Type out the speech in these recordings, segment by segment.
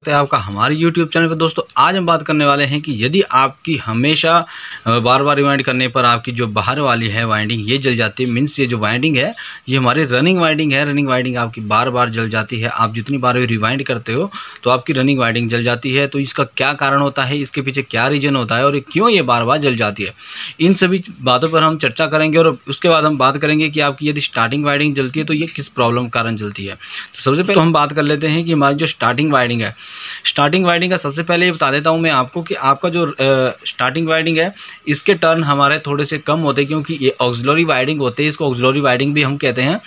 आपका हमारे YouTube channel पर। दोस्तों आज हम बात करने वाले हैं कि यदि आपकी हमेशा बार बार रिवाइंड करने पर आपकी जो बाहर वाली है वाइंडिंग ये जल जाती है, मीन्स ये जो वाइंडिंग है ये हमारी रनिंग वाइंडिंग है। रनिंग वाइंडिंग आपकी बार बार जल जाती है। आप जितनी बार भी रिवाइंड करते हो तो आपकी रनिंग वाइंडिंग जल जाती है। तो इसका क्या कारण होता है, इसके पीछे क्या रीज़न होता है और क्यों ये बार बार जल जाती है, इन सभी बातों पर हम चर्चा करेंगे। और उसके बाद हम बात करेंगे कि आपकी यदि स्टार्टिंग वाइंडिंग जलती है तो ये किस प्रॉब्लम कारण जलती है। तो सबसे पहले हम बात कर लेते हैं कि हमारी जो स्टार्टिंग वाइंडिंग है, स्टार्टिंग वाइंडिंग का सबसे पहले ये बता देता हूं मैं आपको कि आपका जो स्टार्टिंग वाइंडिंग है इसके टर्न हमारे थोड़े से कम होते हैं, क्योंकि ये ऑक्सिलरी वाइंडिंग होते हैं। इसको ऑक्सिलरी वाइंडिंग भी हम कहते हैं।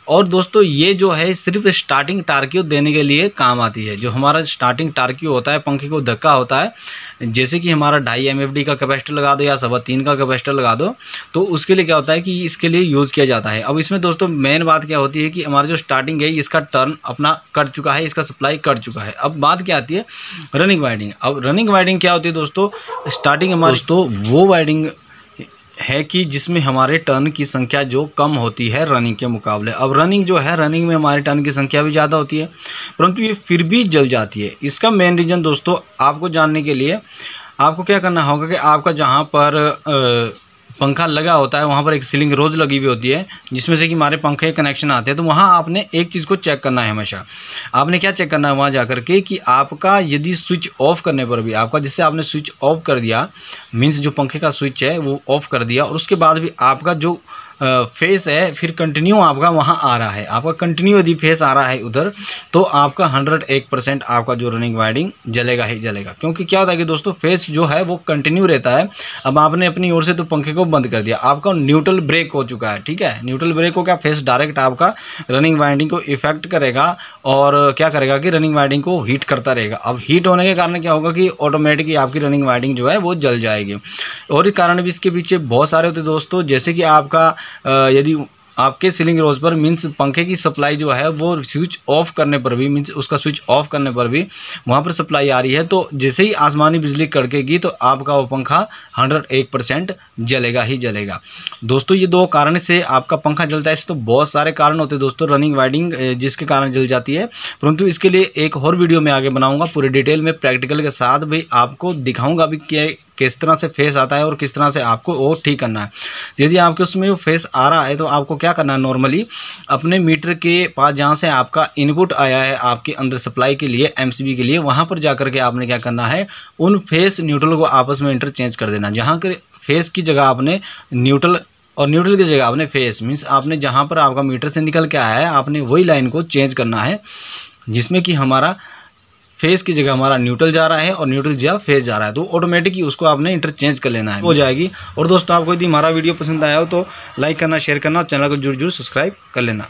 और दोस्तों ये जो है सिर्फ स्टार्टिंग टार्क्यू देने के लिए काम आती है। जो हमारा स्टार्टिंग टार्क्यू होता है, पंखे को धक्का होता है, जैसे कि हमारा 2.5 MFD का कैपेसिटर लगा दो या 3.25 का कैपेसिटर लगा दो, तो उसके लिए क्या होता है कि इसके लिए यूज़ किया जाता है। अब इसमें दोस्तों मेन बात क्या होती है कि हमारा जो स्टार्टिंग है इसका टर्न अपना कट चुका है, इसका सप्लाई कट चुका है। अब बात क्या आती है रनिंग वाइंडिंग। अब रनिंग वाइंडिंग क्या होती है दोस्तों, स्टार्टिंग हमारी दोस्तों वो वाइंडिंग है कि जिसमें हमारे टर्न की संख्या जो कम होती है रनिंग के मुकाबले। अब रनिंग जो है, रनिंग में हमारे टर्न की संख्या भी ज़्यादा होती है, परंतु ये फिर भी जल जाती है। इसका मेन रीज़न दोस्तों आपको जानने के लिए आपको क्या करना होगा कि आपका जहाँ पर पंखा लगा होता है वहाँ पर एक सीलिंग रोज लगी हुई होती है, जिसमें से कि हमारे पंखे कनेक्शन आते हैं। तो वहाँ आपने एक चीज़ को चेक करना है हमेशा। आपने क्या चेक करना है वहाँ जाकर के कि आपका यदि स्विच ऑफ करने पर भी आपका, जिससे आपने स्विच ऑफ कर दिया, मीन्स जो पंखे का स्विच है वो ऑफ कर दिया, और उसके बाद भी आपका जो फेस है फिर कंटिन्यू आपका वहाँ आ रहा है, आपका कंटिन्यू यदि फेस आ रहा है उधर, तो आपका 101% आपका जो रनिंग वाइंडिंग जलेगा ही जलेगा। क्योंकि क्या होता है कि दोस्तों फेस जो है वो कंटिन्यू रहता है। अब आपने अपनी ओर से तो पंखे को बंद कर दिया, आपका न्यूट्रल ब्रेक हो चुका है, ठीक है। न्यूट्रल ब्रेक हो क्या, फेस डायरेक्ट आपका रनिंग वाइंडिंग को इफेक्ट करेगा और क्या करेगा कि रनिंग वाइंडिंग को हीट करता रहेगा। अब हीट होने के कारण क्या होगा कि ऑटोमेटिकली आपकी रनिंग वाइंडिंग जो है वो जल जाएगी। और इस कारण भी इसके पीछे बहुत सारे होते हैं दोस्तों, जैसे कि आपका यदि आपके सीलिंग रोज पर मीन्स पंखे की सप्लाई जो है वो स्विच ऑफ करने पर भी, मीन्स उसका स्विच ऑफ करने पर भी वहाँ पर सप्लाई आ रही है, तो जैसे ही आसमानी बिजली कड़केगी तो आपका वो पंखा 101% जलेगा ही जलेगा। दोस्तों ये दो कारण से आपका पंखा जलता है। इससे तो बहुत सारे कारण होते हैं दोस्तों रनिंग वाइंडिंग जिसके कारण जल जाती है, परंतु इसके लिए एक और वीडियो में आगे बनाऊँगा पूरे डिटेल में प्रैक्टिकल के साथ भी आपको दिखाऊँगा भी किस तरह से फेस आता है और किस तरह से आपको वो ठीक करना है। यदि आपके उसमें वो फेस आ रहा है तो आपको क्या करना है, नॉर्मली अपने मीटर के पास जहाँ से आपका इनपुट आया है आपके अंदर सप्लाई के लिए, MCB के लिए, वहाँ पर जाकर के आपने क्या करना है, उन फेस न्यूट्रल को आपस में इंटरचेंज कर देना। जहाँ के फेस की जगह आपने न्यूट्रल और न्यूट्रल की जगह आपने फेस, मीन्स आपने जहाँ पर आपका मीटर से निकल के आया है आपने वही लाइन को चेंज करना है, जिसमें कि हमारा फेस की जगह हमारा न्यूट्रल जा रहा है और न्यूट्रल की जगह फेस जा रहा है, तो ऑटोमेटिकली उसको आपने इंटरचेंज कर लेना है, हो जाएगी। और दोस्तों आपको यदि हमारा वीडियो पसंद आया हो तो लाइक करना, शेयर करना और चैनल को जरूर सब्सक्राइब कर लेना।